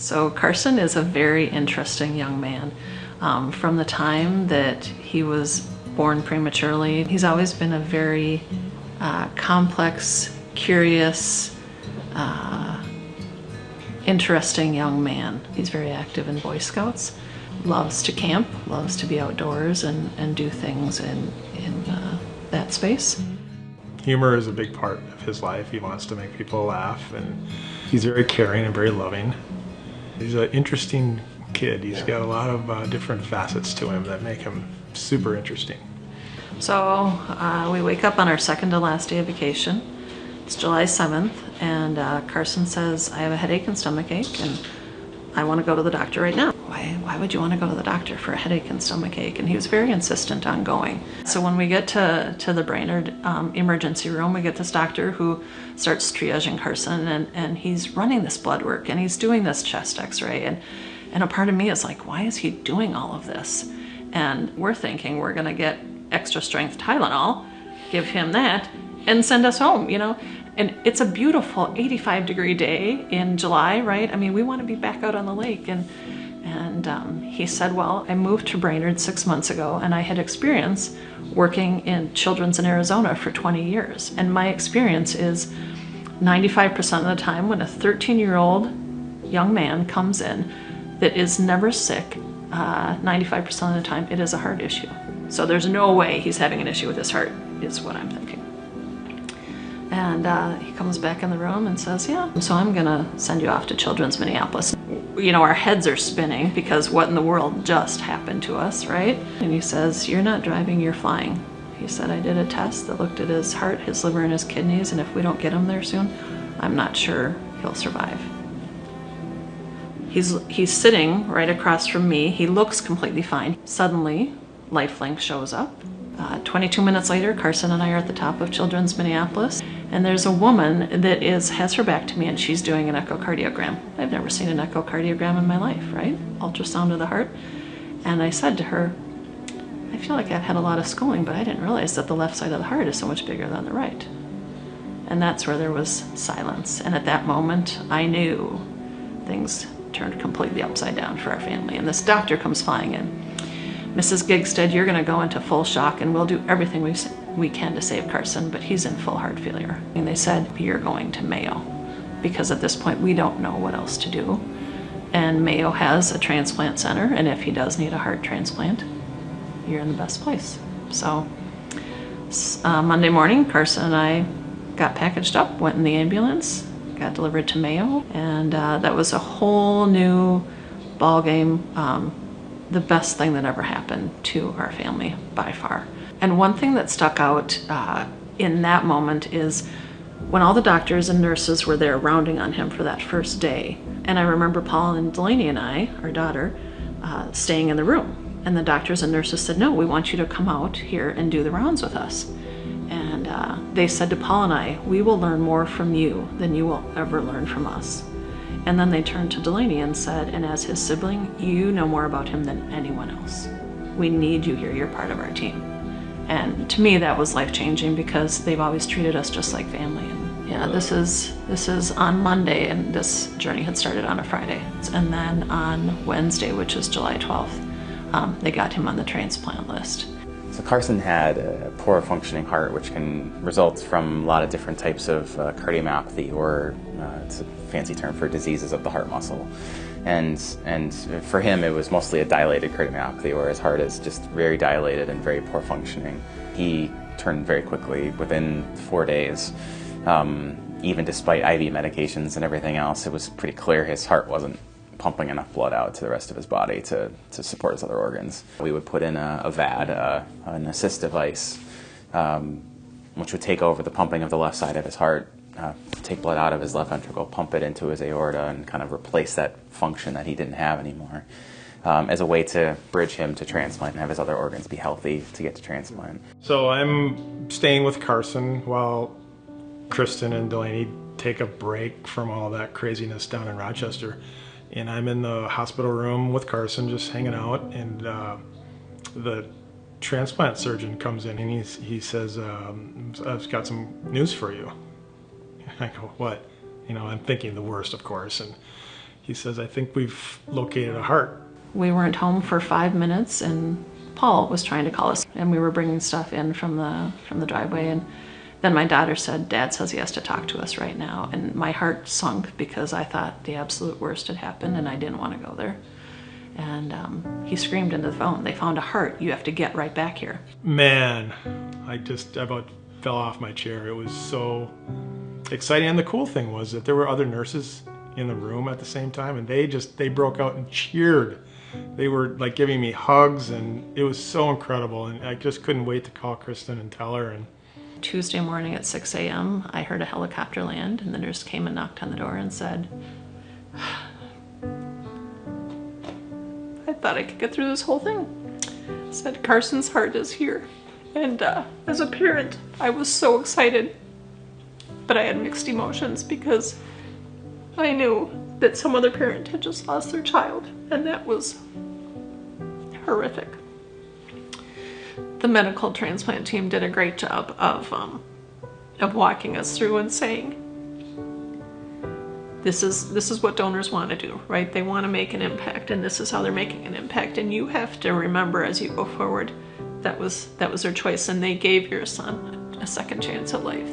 So Carson is a very interesting young man. From the time that he was born prematurely, he's always been a very complex, curious, interesting young man. He's very active in Boy Scouts, loves to camp, loves to be outdoors and do things in that space. Humor is a big part of his life. He wants to make people laugh, and he's very caring and very loving. He's an interesting kid. He's got a lot of different facets to him that make him super interesting. So we wake up on our second to last day of vacation. It's July 7th, and Carson says, I have a headache and stomach ache, and I want to go to the doctor right now. Why would you want to go to the doctor for a headache and stomach ache? And he was very insistent on going. So when we get to the Brainerd emergency room, we get this doctor who starts triaging Carson, and he's running this blood work, and he's doing this chest x-ray, and a part of me is like, why is he doing all of this? And we're thinking we're gonna get extra strength Tylenol, give him that, and send us home, you know? And it's a beautiful 85-degree day in July, right? I mean, we want to be back out on the lake. And he said, well, I moved to Brainerd 6 months ago, and I had experience working in children's in Arizona for 20 years. And my experience is 95% of the time when a 13-year-old young man comes in that is never sick, 95% of the time it is a heart issue. So there's no way he's having an issue with his heart, is what I'm thinking. And he comes back in the room and says, yeah, so I'm gonna send you off to Children's Minneapolis. You know, our heads are spinning because what in the world just happened to us, right? And he says, you're not driving, you're flying. He said, I did a test that looked at his heart, his liver, and his kidneys, and if we don't get him there soon, I'm not sure he'll survive. He's sitting right across from me. He looks completely fine. Suddenly, Lifelink shows up. 22 minutes later, Carson and I are at the top of Children's Minneapolis, and there's a woman that has her back to me, and she's doing an echocardiogram. I've never seen an echocardiogram in my life, right? Ultrasound of the heart. And I said to her, I feel like I've had a lot of schooling, but I didn't realize that the left side of the heart is so much bigger than the right. And that's where there was silence. And at that moment, I knew things turned completely upside down for our family. And this doctor comes flying in. Mrs. Gigstad, you're gonna go into full shock, and we'll do everything we can to save Carson, but he's in full heart failure. And they said, you're going to Mayo, because at this point we don't know what else to do. And Mayo has a transplant center, and if he does need a heart transplant, you're in the best place. So Monday morning, Carson and I got packaged up, went in the ambulance, got delivered to Mayo, and that was a whole new ball game. The best thing that ever happened to our family by far. And one thing that stuck out in that moment is when all the doctors and nurses were there rounding on him for that first day. And I remember Paul and Delaney and I, our daughter, staying in the room. And the doctors and nurses said, no, we want you to come out here and do the rounds with us. And they said to Paul and I, we will learn more from you than you will ever learn from us. And then they turned to Delaney and said, and as his sibling, you know more about him than anyone else. We need you here, you're part of our team. And to me, that was life-changing because they've always treated us just like family. And yeah, this is on Monday, and this journey had started on a Friday. And then on Wednesday, which is July 12th, they got him on the transplant list. So Carson had a poor functioning heart, which can result from a lot of different types of cardiomyopathy, or it's a fancy term for diseases of the heart muscle. And for him, it was mostly a dilated cardiomyopathy, where his heart is just very dilated and very poor functioning. He turned very quickly, within 4 days. Even despite IV medications and everything else, it was pretty clear his heart wasn't pumping enough blood out to the rest of his body to support his other organs. We would put in a VAD, an assist device, which would take over the pumping of the left side of his heart, take blood out of his left ventricle, pump it into his aorta, and kind of replace that function that he didn't have anymore, as a way to bridge him to transplant and have his other organs be healthy to get to transplant. So I'm staying with Carson while Kristen and Delaney take a break from all that craziness down in Rochester. And I'm in the hospital room with Carson, just hanging out, and the transplant surgeon comes in, and he says, I've got some news for you. I go, what? You know, I'm thinking the worst, of course. And he says, I think we've located a heart. We weren't home for 5 minutes and Paul was trying to call us, and we were bringing stuff in from the driveway, and then my daughter said, Dad says he has to talk to us right now, and my heart sunk because I thought the absolute worst had happened and I didn't want to go there. And he screamed into the phone, they found a heart, you have to get right back here. Man, I about fell off my chair. It was so exciting, and the cool thing was that there were other nurses in the room at the same time, and they broke out and cheered. They were like giving me hugs, and it was so incredible, and I just couldn't wait to call Kristen and tell her. And Tuesday morning at 6 a.m., I heard a helicopter land, and the nurse came and knocked on the door and said, I thought I could get through this whole thing. Said, Carson's heart is here. And as a parent, I was so excited, but I had mixed emotions because I knew that some other parent had just lost their child, and that was horrific. The medical transplant team did a great job of walking us through and saying, this is what donors want to do, right? They want to make an impact, and this is how they're making an impact. And you have to remember as you go forward, that was their choice, and they gave your son a second chance at life.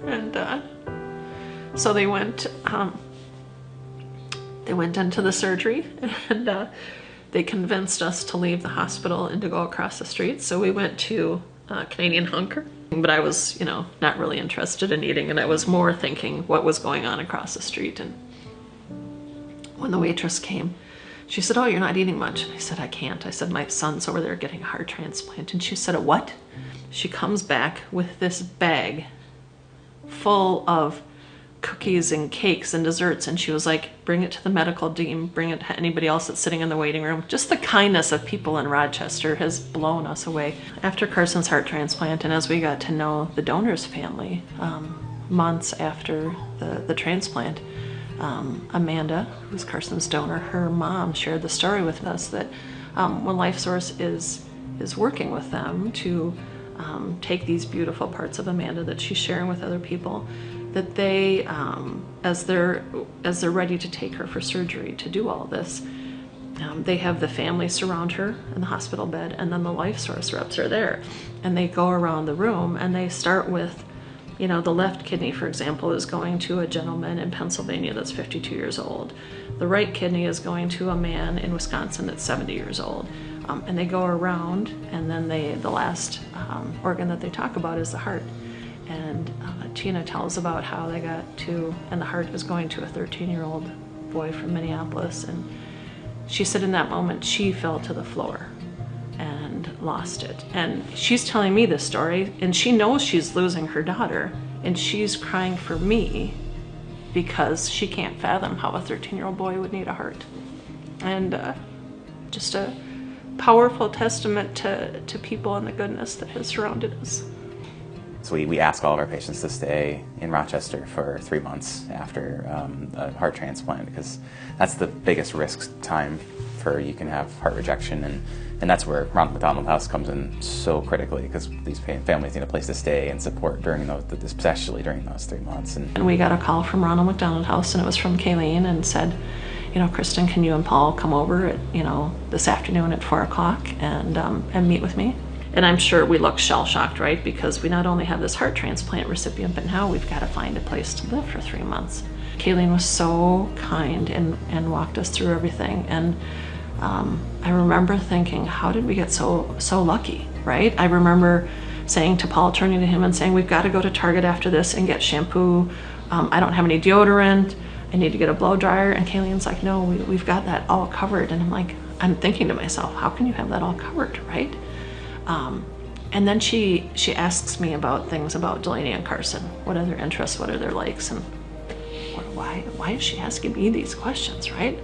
And so they went into the surgery, and they convinced us to leave the hospital and to go across the street. So we went to Canadian Hunker, but I was, not really interested in eating, and I was more thinking what was going on across the street. And when the waitress came, she said, oh, you're not eating much. And I said, I can't. I said, my son's over there getting a heart transplant. And she said, a what? She comes back with this bag full of cookies and cakes and desserts, and she was like, bring it to the medical team, bring it to anybody else that's sitting in the waiting room. Just the kindness of people in Rochester has blown us away. After Carson's heart transplant, and as we got to know the donor's family, months after the transplant, Amanda, who's Carson's donor, her mom shared the story with us that when LifeSource is working with them to take these beautiful parts of Amanda that she's sharing with other people, that they, as they're ready to take her for surgery to do all this, they have the family surround her in the hospital bed, and then the LifeSource reps are there, and they go around the room, and they start with, the left kidney, for example, is going to a gentleman in Pennsylvania that's 52 years old. The right kidney is going to a man in Wisconsin that's 70 years old. And they go around, and then the last organ that they talk about is the heart. And Tina tells about how they got to, and the heart is going to a 13-year-old boy from Minneapolis. And she said in that moment, she fell to the floor and lost it. And she's telling me this story, and she knows she's losing her daughter, and she's crying for me because she can't fathom how a 13-year-old boy would need a heart. And just a powerful testament to people and the goodness that has surrounded us. So we ask all of our patients to stay in Rochester for 3 months after a heart transplant, because that's the biggest risk time for you can have heart rejection, and that's where Ronald McDonald House comes in so critically, because these families need a place to stay and support during those, especially during those 3 months. And we got a call from Ronald McDonald House, and it was from Kayleen, and said, Kristen, can you and Paul come over at, this afternoon at 4 o'clock and meet with me? And I'm sure we looked shell-shocked, right? Because we not only have this heart transplant recipient, but now we've got to find a place to live for 3 months. Kayleen was so kind and walked us through everything. And I remember thinking, how did we get so lucky, right? I remember saying to Paul, turning to him and saying, we've got to go to Target after this and get shampoo. I don't have any deodorant. I need to get a blow dryer. And Kayleen's like, no, we've got that all covered. And I'm thinking to myself, how can you have that all covered, right? And then she asks me about things about Delaney and Carson. What are their interests? What are their likes? And why is she asking me these questions, right?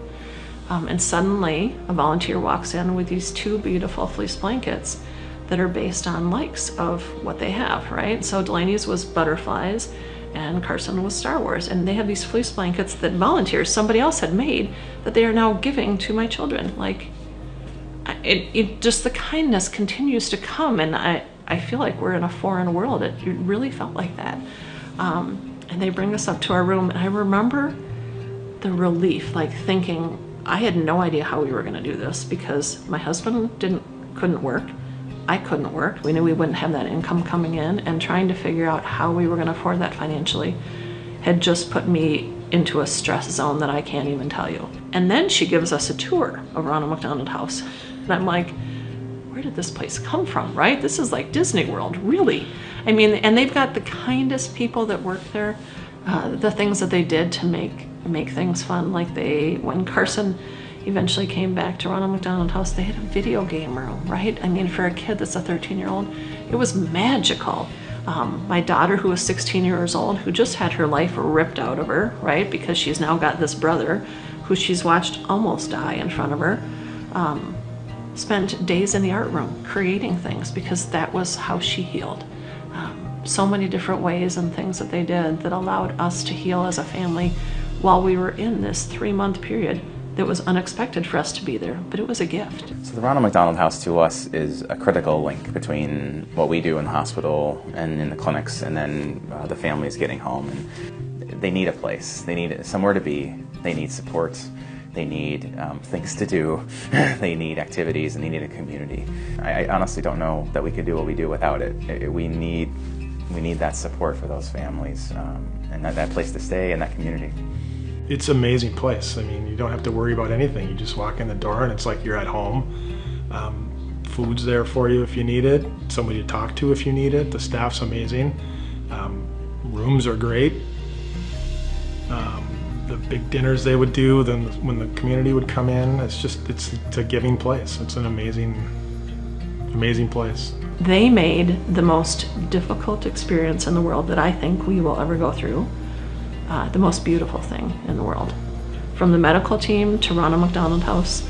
And suddenly a volunteer walks in with these 2 beautiful fleece blankets that are based on likes of what they have, right? So Delaney's was butterflies and Carson was Star Wars. And they have these fleece blankets that volunteers, somebody else had made, that they are now giving to my children. It just, the kindness continues to come, and I feel like we're in a foreign world. It really felt like that. And they bring us up to our room, and I remember the relief, like thinking, I had no idea how we were going to do this because my husband couldn't work. I couldn't work. We knew we wouldn't have that income coming in, and trying to figure out how we were going to afford that financially had just put me into a stress zone that I can't even tell you. And then she gives us a tour of Ronald McDonald House. And I'm like, where did this place come from, right? This is like Disney World, really. I mean, and they've got the kindest people that work there. The things that they did to make things fun, like when Carson eventually came back to Ronald McDonald House, they had a video game room, right? I mean, for a kid that's a 13-year-old, it was magical. My daughter, who was 16 years old, who just had her life ripped out of her, right? Because she's now got this brother who she's watched almost die in front of her, spent days in the art room creating things because that was how she healed. So many different ways and things that they did that allowed us to heal as a family while we were in this 3-month period that was unexpected for us to be there, but it was a gift. So the Ronald McDonald House to us is a critical link between what we do in the hospital and in the clinics, and then the families getting home. And they need a place. They need somewhere to be. They need support. They need things to do. They need activities, and they need a community. I honestly don't know that we could do what we do without it. We need that support for those families, and that place to stay and that community. It's an amazing place. I mean, you don't have to worry about anything. You just walk in the door and it's like you're at home. Food's there for you if you need it. Somebody to talk to if you need it. The staff's amazing. Rooms are great. The big dinners they would do, then when the community would come in, it's a giving place. It's an amazing place. They made the most difficult experience in the world that I think we will ever go through the most beautiful thing in the world. From the medical team to Ronald McDonald House,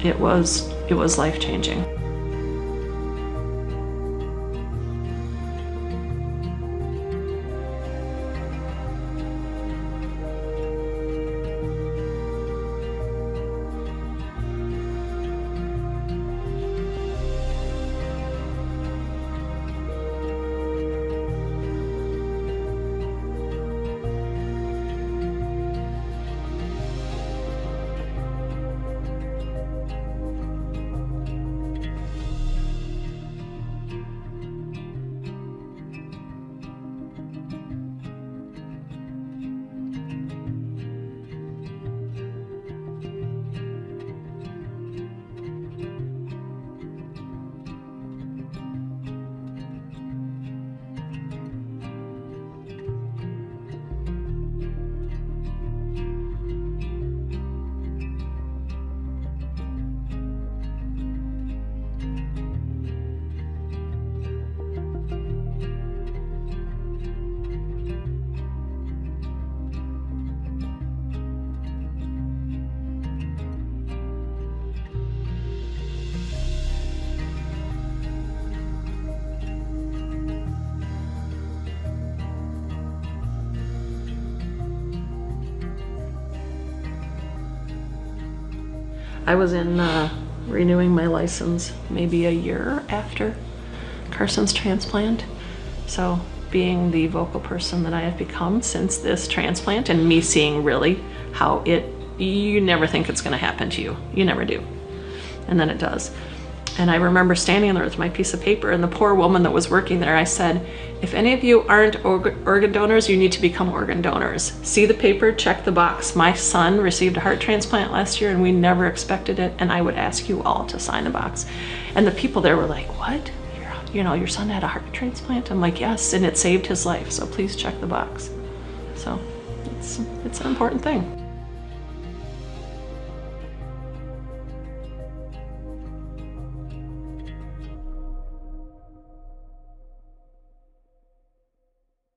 it was life-changing. I was in renewing my license maybe a year after Carson's transplant. So being the vocal person that I have become since this transplant, and me seeing really how you never think it's going to happen to you. You never do. And then it does. And I remember standing there with my piece of paper, and the poor woman that was working there, I said, if any of you aren't organ donors, you need to become organ donors. See the paper, check the box. My son received a heart transplant last year and we never expected it, and I would ask you all to sign the box. And the people there were like, what? Your son had a heart transplant? I'm like, yes, and it saved his life, so please check the box. So it's an important thing.